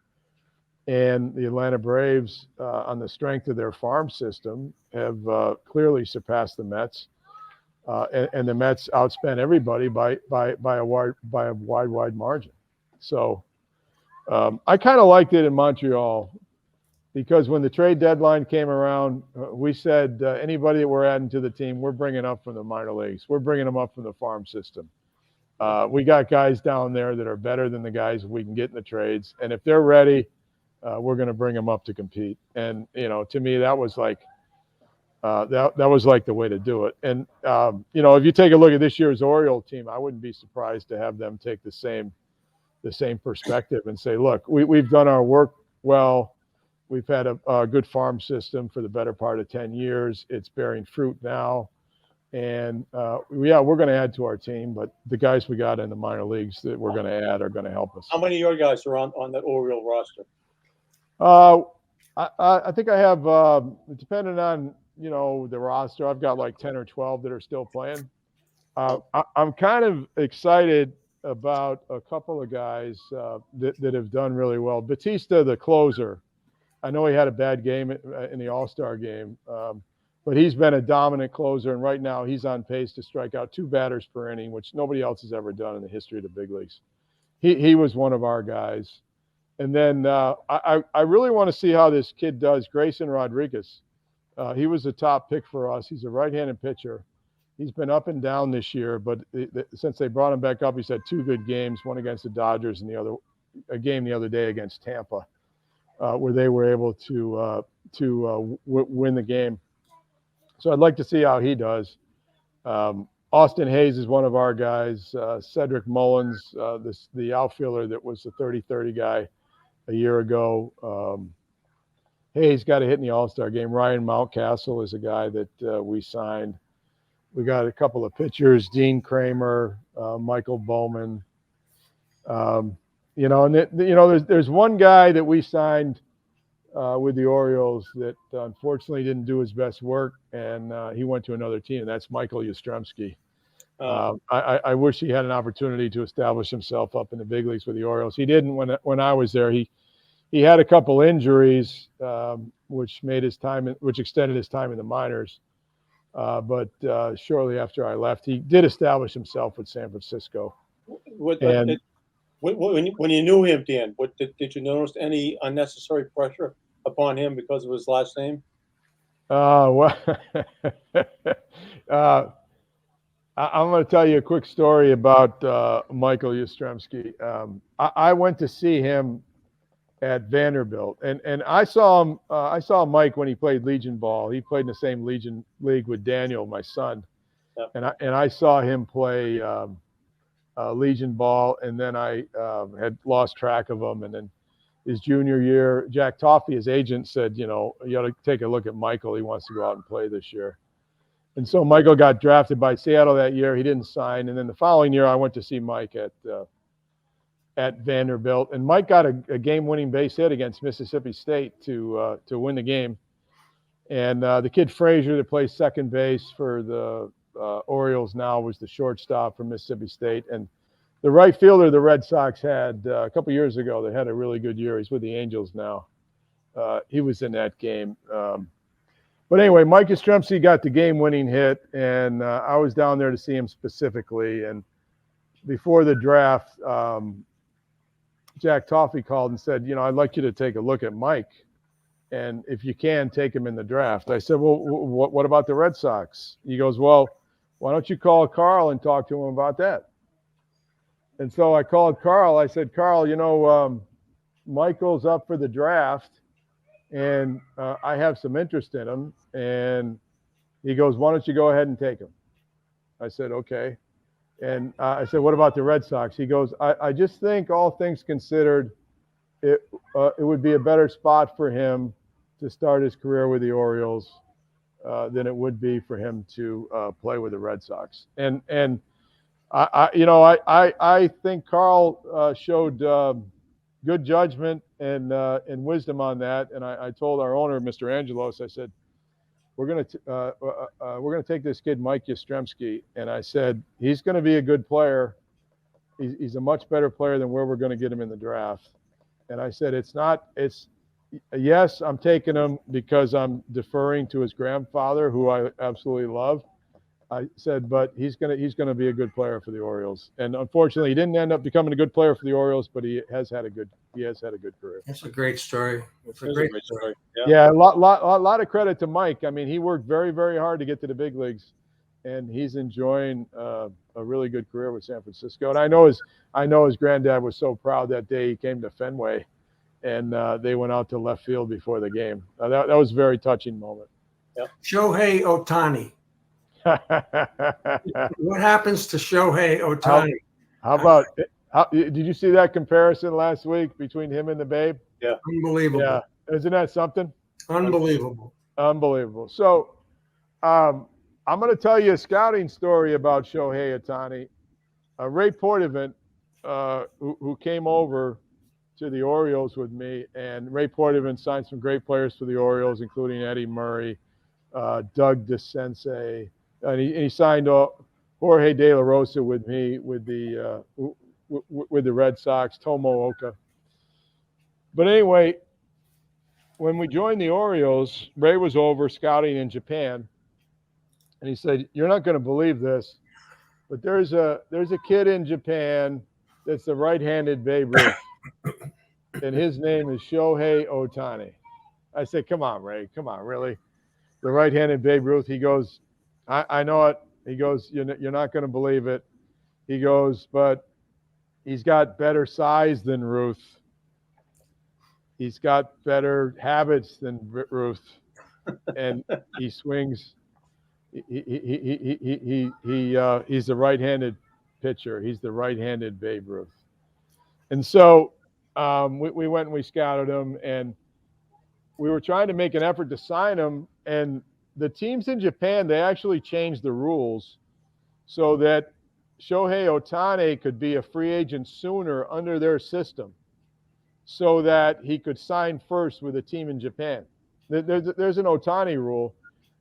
And the Atlanta Braves, on the strength of their farm system, have clearly surpassed the Mets, and the Mets outspent everybody by a wide margin. So I kind of liked it in Montreal, because when the trade deadline came around, we said anybody that we're adding to the team, we're bringing up from the minor leagues. We're bringing them up from the farm system. We got guys down there that are better than the guys we can get in the trades, and if they're ready, we're going to bring them up to compete. And to me, that was like that was like the way to do it. And if you take a look at this year's Oriole team, I wouldn't be surprised to have them take the same perspective and say, look, we've done our work well. We've had a good farm system for the better part of 10 years. It's bearing fruit now. And we're going to add to our team, but the guys we got in the minor leagues that we're going to add are going to help us. How many of your guys are on the Oriole roster? I think I have, depending on, the roster, I've got like 10 or 12 that are still playing. I'm kind of excited about a couple of guys that have done really well. Batista, the closer, I know he had a bad game in the All-Star game, but he's been a dominant closer, and right now he's on pace to strike out 2 batters per inning, which nobody else has ever done in the history of the big leagues. He was one of our guys. And then I really want to see how this kid does, Grayson Rodriguez. He was a top pick for us. He's a right-handed pitcher. He's been up and down this year, but since they brought him back up, he's had 2 good games, one against the Dodgers and a game the other day against Tampa, where they were able to win the game. So I'd like to see how he does. Austin Hayes is one of our guys. Cedric Mullins, the outfielder that was the 30-30 guy a year ago. Hayes got a hit in the All-Star game. Ryan Mountcastle is a guy that we signed. We got a couple of pitchers, Dean Kramer, Michael Bowman. And there's one guy that we signed with the Orioles that unfortunately didn't do his best work, and he went to another team, and that's Michael Yastrzemski. I wish he had an opportunity to establish himself up in the big leagues with the Orioles. He didn't when I was there. He had a couple injuries, which extended his time in the minors. But shortly after I left, he did establish himself with San Francisco. When you knew him, Dan, did you notice any unnecessary pressure upon him because of his last name? Well, I'm going to tell you a quick story about Michael Yastrzemski. I went to see him at Vanderbilt, and I saw him. I saw Mike when he played Legion ball. He played in the same Legion league with Daniel, my son, and I saw him play Legion ball, and then I had lost track of him. And then his junior year, Jack Toffey, his agent, said, you ought to take a look at Michael. He wants to go out and play this year. And so Michael got drafted by Seattle that year. He didn't sign, and then the following year, I went to see Mike at Vanderbilt, and Mike got a game-winning base hit against Mississippi State to win the game. And the kid Frazier that plays second base for the Orioles now was the shortstop for Mississippi State. And the right fielder the Red Sox had a couple years ago, they had a really good year. He's with the Angels now. He was in that game. But anyway, Mike Yastrzemski got the game-winning hit, and I was down there to see him specifically. And before the draft, Jack Toffey called and said, I'd like you to take a look at Mike, and if you can, take him in the draft. I said, well, what about the Red Sox? He goes, well, why don't you call Carl and talk to him about that? And so I called Carl. I said, Carl, Michael's up for the draft, and I have some interest in him. And he goes, why don't you go ahead and take him? I said, okay. And I said, what about the Red Sox? He goes, I just think all things considered, it would be a better spot for him to start his career with the Orioles than it would be for him to play with the Red Sox. And I think Carl showed good judgment and wisdom on that. And I told our owner, Mr. Angelos, I said, we're going to take this kid, Mike Yastrzemski. And I said, he's going to be a good player. He's a much better player than where we're going to get him in the draft. And I said, yes, I'm taking him because I'm deferring to his grandfather, who I absolutely love. I said, but he's going to be a good player for the Orioles. And unfortunately, he didn't end up becoming a good player for the Orioles, but he has had a good career. That's a great story. It's a great story. Yeah, a lot of credit to Mike. I mean, he worked very, very hard to get to the big leagues, and he's enjoying a really good career with San Francisco. And I know his granddad was so proud that day he came to Fenway, and they went out to left field before the game. That was a very touching moment. Yeah. Shohei Ohtani. What happens to Shohei Ohtani? Did you see that comparison last week between him and the Babe? Yeah. Unbelievable. Yeah. Isn't that something? Unbelievable. So I'm going to tell you a scouting story about Shohei Ohtani. Ray Portavant, who came over to the Orioles with me, and Ray Portavant signed some great players for the Orioles, including Eddie Murray, Doug DeCense, and he signed Jorge De La Rosa with me with the Red Sox, Tomo Oka. But anyway, when we joined the Orioles, Ray was over scouting in Japan, and he said, "You're not going to believe this, but there's a kid in Japan that's the right-handed Babe Ruth, and his name is Shohei Ohtani." I said, "Come on, Ray. Come on, really? The right-handed Babe Ruth?" He goes, I know it. He goes, you're not going to believe it. He goes, but he's got better size than Ruth. He's got better habits than Ruth, and he swings. He's the right-handed pitcher. He's the right-handed Babe Ruth. And so we went and we scouted him, and we were trying to make an effort to sign him. And the teams in Japan, they actually changed the rules so that Shohei Ohtani could be a free agent sooner under their system, so that he could sign first with a team in Japan. There's an Ohtani rule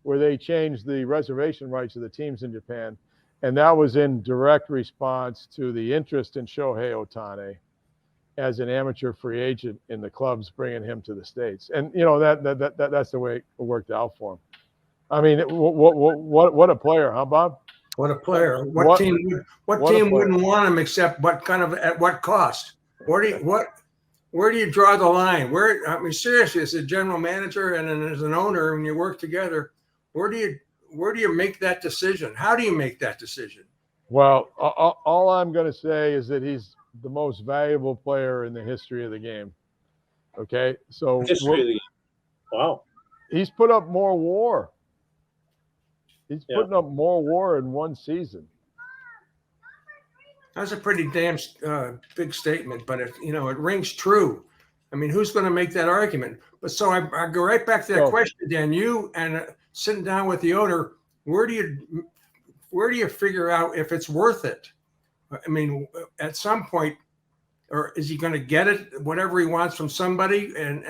where they changed the reservation rights of the teams in Japan, and that was in direct response to the interest in Shohei Ohtani as an amateur free agent in the clubs bringing him to the States. And that's the way it worked out for him. I mean, what a player, huh, Bob? What a player! What team wouldn't want him? Except at what cost? Where do you draw the line? Seriously, as a general manager and as an owner, when you work together, where do you make that decision? How do you make that decision? Well, all I'm going to say is that he's the most valuable player in the history of the game. Okay, so history of the game. Wow, he's put up more WAR. He's putting up more WAR in one season. That's a pretty damn big statement, but it rings true. I mean, who's going to make that argument? But so I go right back to that question, Dan. You and sitting down with the owner, where do you figure out if it's worth it? I mean, at some point, or is he going to get it, whatever he wants from somebody? And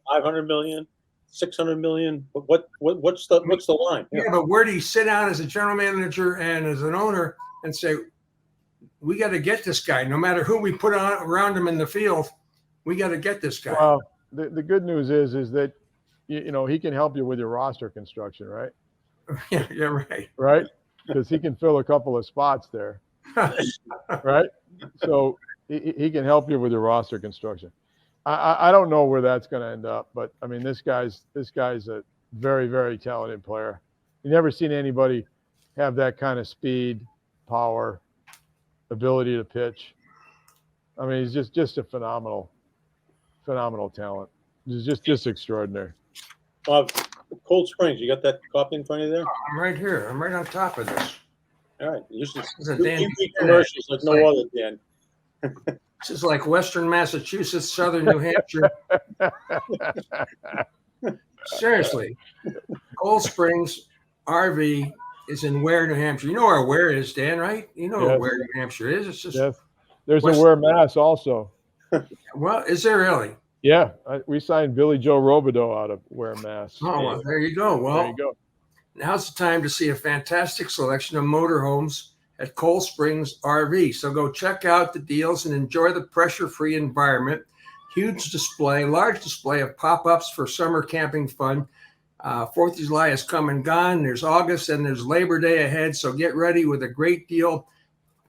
500 million, 600 million. What's the line? Yeah, but where do you sit down as a general manager and as an owner and say, we got to get this guy, no matter who we put around him in the field, we got to get this guy. Well, the good news is that he can help you with your roster construction, right? Yeah, you're right. Right, because he can fill a couple of spots there, right? So he can help you with your roster construction. I don't know where that's going to end up, but I mean, this guy's a very, very talented player. You've never seen anybody have that kind of speed, power, ability to pitch. I mean, he's just a phenomenal talent. He's just extraordinary. Cold Springs, you got that copy in front of you there? I'm right here. I'm right on top of this. All right. Usually Dan commercials like no other, Dan. This is like Western Massachusetts, Southern New Hampshire. Seriously. Cold Springs RV is in Ware, New Hampshire. You know where Ware is, Dan, right? You know where New Hampshire is. It's just There's a Ware, Mass also. Well, is there really? Yeah, we signed Billy Joe Robideau out of Ware, Mass. Oh, well, there you go. Well, there you go. Now's the time to see a fantastic selection of motorhomes at Cold Springs RV. So go check out the deals and enjoy the pressure-free environment. Large display of pop-ups for summer camping fun. 4th of July has come and gone. There's August and there's Labor Day ahead. So get ready with a great deal.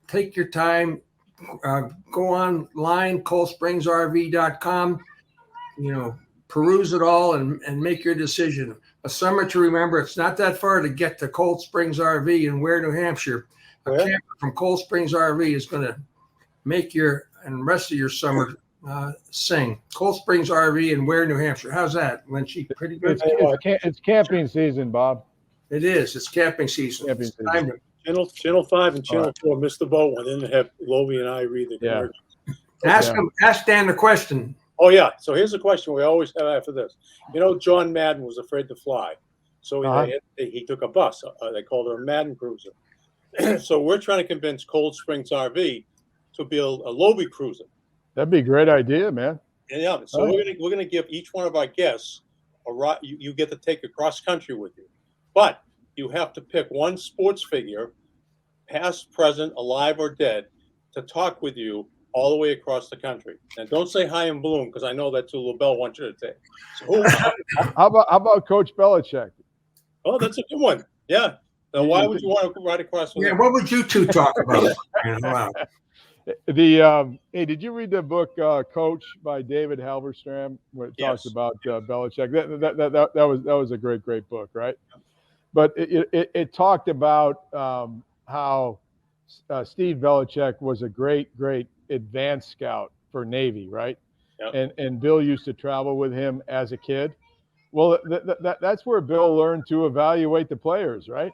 Take your time. Go online, coldspringsrv.com. Peruse it all and make your decision. A summer to remember. It's not that far to get to Cold Springs RV in Ware, New Hampshire. A camper from Cold Springs RV is going to make your and rest of your summer sing. Cold Springs RV in Ware, New Hampshire. How's that, Lynchy? Pretty good. It's camping season, Bob. It is. It's camping season. Channel 5 and Channel 4 missed the boat when they didn't have Loby and I read the commercials. Ask Dan the question. Oh, yeah. So here's the question we always have after this. John Madden was afraid to fly. So he took a bus. They called it a Madden Cruiser. So we're trying to convince Cold Springs RV to build a Loby Cruiser. That'd be a great idea, man. Yeah. So we're gonna give each one of our guests a ride. You get to take a cross country with you, but you have to pick one sports figure, past, present, alive, or dead, to talk with you all the way across the country. And don't say hi and bloom, because I know that's who Lobel wants you to take. So how about Coach Belichick? Oh, that's a good one. Yeah. Now, why would you want to ride across with him? What would you two talk about? Wow. Hey, did you read the book Coach by David Halberstam, where it talks about Belichick? That was a great book, right? but it talked about how Steve Belichick was a great advanced scout for Navy, right? Yep. And Bill used to travel with him as a kid. Well, that's where Bill learned to evaluate the players, right?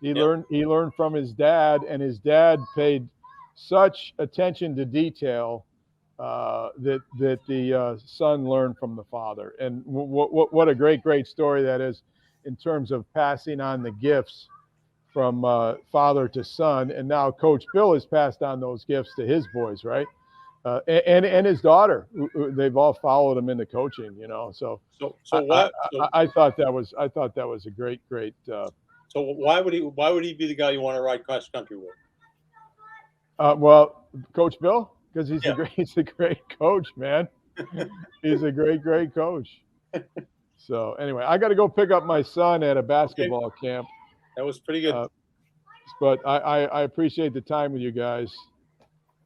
He learned from his dad, and his dad paid such attention to detail that the son learned from the father. And what a great story that is in terms of passing on the gifts from father to son. And now Coach Bill has passed on those gifts to his boys, right? And his daughter. They've all followed him into coaching, you know. So I thought that was a great. So why would he be the guy you want to ride cross country with? Well, Coach Bill, because he's a great coach, man. He's a great coach. So anyway, I got to go pick up my son at a basketball camp. That was pretty good. But I appreciate the time with you guys,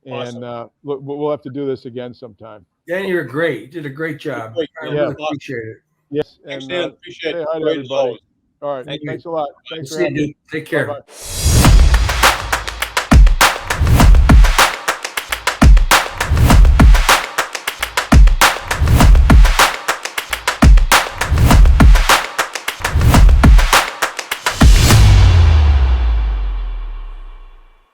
and we'll have to do this again sometime. Dan, you're great. You did a great job. I really appreciate it. Yes, Thanks, and Dan. Appreciate it. Hi to everybody. All right, thanks a lot. Thanks for having me. Take care. Bye-bye.